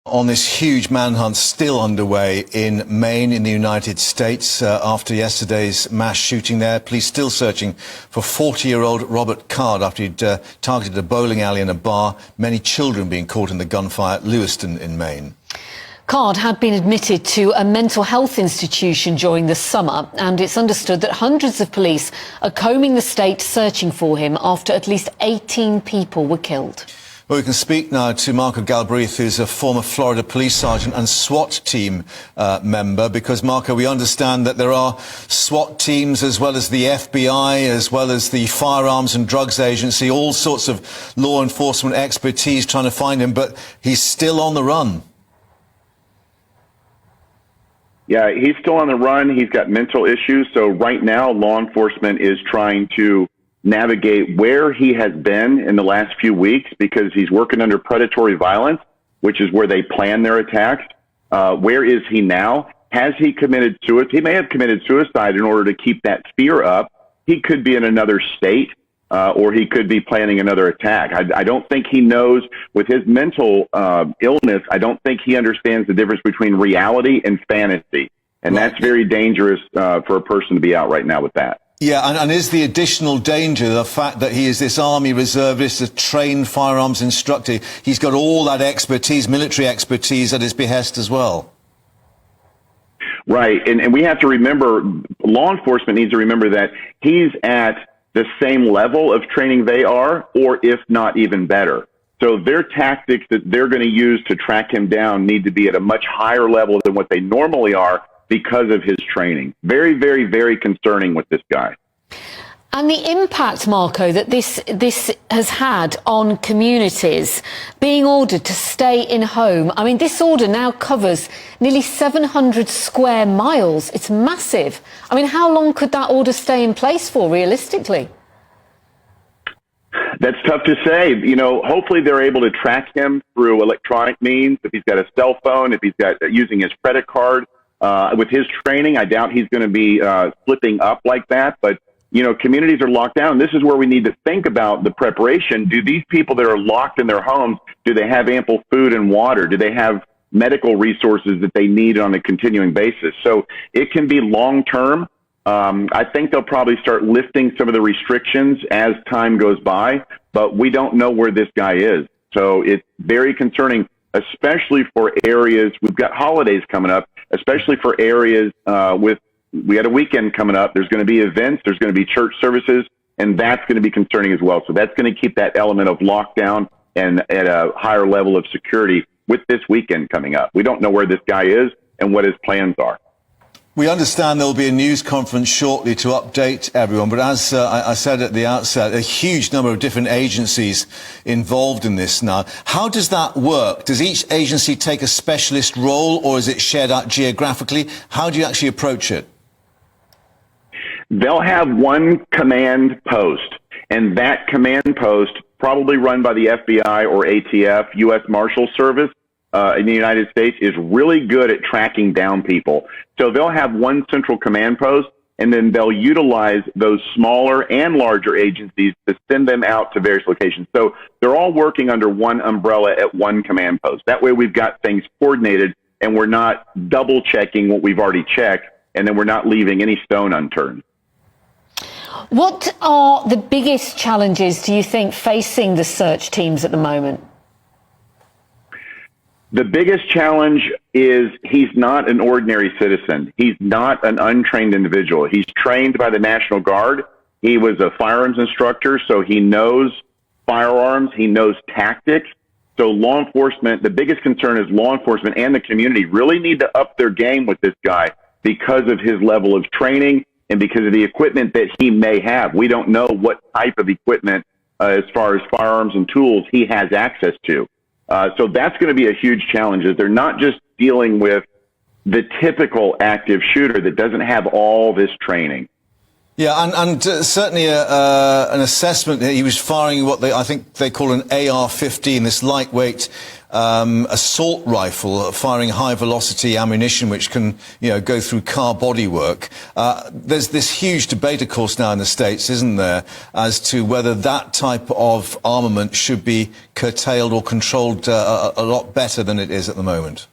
On this huge manhunt still underway in Maine in the United States after yesterday's mass shooting there. Police still searching for 40-year-old Robert Card after he'd targeted a bowling alley and a bar. Many children being caught in the gunfire at Lewiston in Maine. Card had been admitted to a mental health institution during the summer, and it's understood that hundreds of police are combing the state searching for him after at least 18 people were killed. Well, we can speak now to Marco Galbraith, who's a former Florida police sergeant and SWAT team member, because, Marco, we understand that there are SWAT teams as well as the FBI, as well as the Firearms and Drugs Agency, all sorts of law enforcement expertise trying to find him, but he's still on the run. Yeah, he's still on the run. He's got mental issues. So right now, law enforcement is trying to navigate where he has been in the last few weeks, because he's working under predatory violence, which is where they plan their attacks. Where is he now? Has he committed suicide? He may have committed suicide in order to keep that fear up. He could be in another state, or he could be planning another attack. I don't think he knows, with his mental illness, I don't think he understands the difference between reality and fantasy. And that's very dangerous for a person to be out right now with that. Yeah, and is the additional danger the fact that he is this Army reservist, a trained firearms instructor? He's got all that expertise, military expertise, at his behest as well. Right, and we have to remember, law enforcement needs to remember that he's at the same level of training they are, or if not even better. So their tactics that they're going to use to track him down need to be at a much higher level than what they normally are, because of his training. Very, very, very concerning with this guy. And the impact, Marco, that this has had on communities being ordered to stay in home. I mean, this order now covers nearly 700 square miles. It's massive. I mean, how long could that order stay in place for, realistically? That's tough to say. You know, hopefully they're able to track him through electronic means. If he's got a cell phone, if he's got using his credit card. With his training, I doubt he's going to be slipping up like that. But, you know, communities are locked down. This is where we need to think about the preparation. Do these people that are locked in their homes, do they have ample food and water? Do they have medical resources that they need on a continuing basis? So it can be long term. I think they'll probably start lifting some of the restrictions as time goes by, but we don't know where this guy is. So it's very concerning, especially for areas. We've got holidays coming up, especially for areas we had a weekend coming up. There's going to be events, there's going to be church services, and that's going to be concerning as well. So that's going to keep that element of lockdown and at a higher level of security with this weekend coming up. We don't know where this guy is and what his plans are. We understand there will be a news conference shortly to update everyone, but as I said at the outset, a huge number of different agencies involved in this now. How does that work? Does each agency take a specialist role, or is it shared out geographically? How do you actually approach it? They'll have one command post, and that command post, probably run by the FBI or ATF, U.S. Marshal Service, in the United States, is really good at tracking down people. So they'll have one central command post, and then they'll utilize those smaller and larger agencies to send them out to various locations. So they're all working under one umbrella at one command post. That way we've got things coordinated, and we're not double checking what we've already checked, and then we're not leaving any stone unturned. What are the biggest challenges, do you think, facing the search teams at the moment? The biggest challenge is he's not an ordinary citizen. He's not an untrained individual. He's trained by the National Guard. He was a firearms instructor, so he knows firearms. He knows tactics. So law enforcement, the biggest concern is law enforcement and the community really need to up their game with this guy because of his level of training and because of the equipment that he may have. We don't know what type of equipment, as far as firearms and tools, he has access to. So that's going to be a huge challenge, is they're not just dealing with the typical active shooter that doesn't have all this training. Yeah, and certainly an assessment that he was firing what I think they call an AR-15, this lightweight assault rifle, firing high-velocity ammunition which can, go through car bodywork. There's this huge debate, of course, now in the States, isn't there, as to whether that type of armament should be curtailed or controlled a lot better than it is at the moment.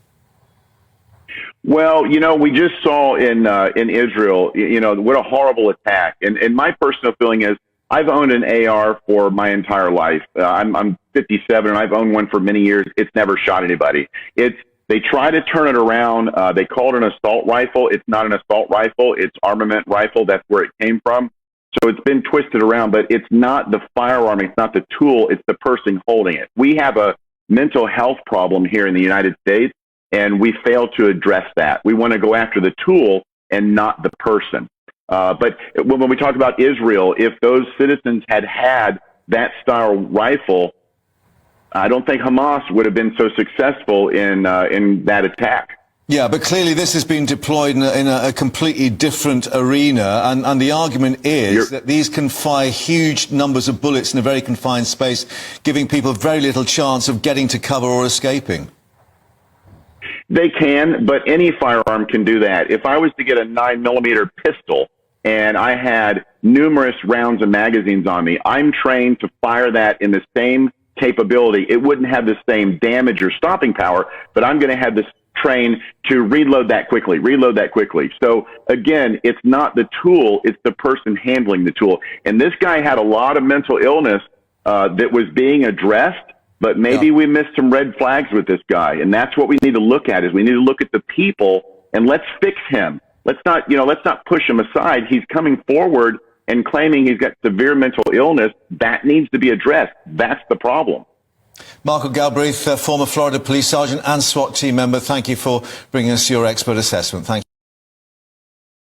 Well, we just saw in Israel, what a horrible attack. And my personal feeling is I've owned an AR for my entire life. I'm 57 and I've owned one for many years. It's never shot anybody. They try to turn it around. They call it an assault rifle. It's not an assault rifle. It's armament rifle. That's where it came from. So it's been twisted around, but it's not the firearm. It's not the tool. It's the person holding it. We have a mental health problem here in the United States, and we fail to address that. We want to go after the tool and not the person. But when we talk about Israel, if those citizens had had that style rifle, I don't think Hamas would have been so successful in that attack. Yeah, but clearly this has been deployed in a completely different arena, and the argument is that these can fire huge numbers of bullets in a very confined space, giving people very little chance of getting to cover or escaping. They can, but any firearm can do that. If I was to get a 9mm pistol and I had numerous rounds of magazines on me, I'm trained to fire that in the same capability. It wouldn't have the same damage or stopping power, but I'm going to have this trained to reload that quickly. So again, it's not the tool, it's the person handling the tool. And this guy had a lot of mental illness that was being addressed. But maybe we missed some red flags with this guy, and that's what we need to look at. Is we need to look at the people and let's fix him. Let's not push him aside. He's coming forward and claiming he's got severe mental illness. That needs to be addressed. That's the problem. Marco Galbraith, former Florida police sergeant and SWAT team member, thank you for bringing us your expert assessment. Thank you.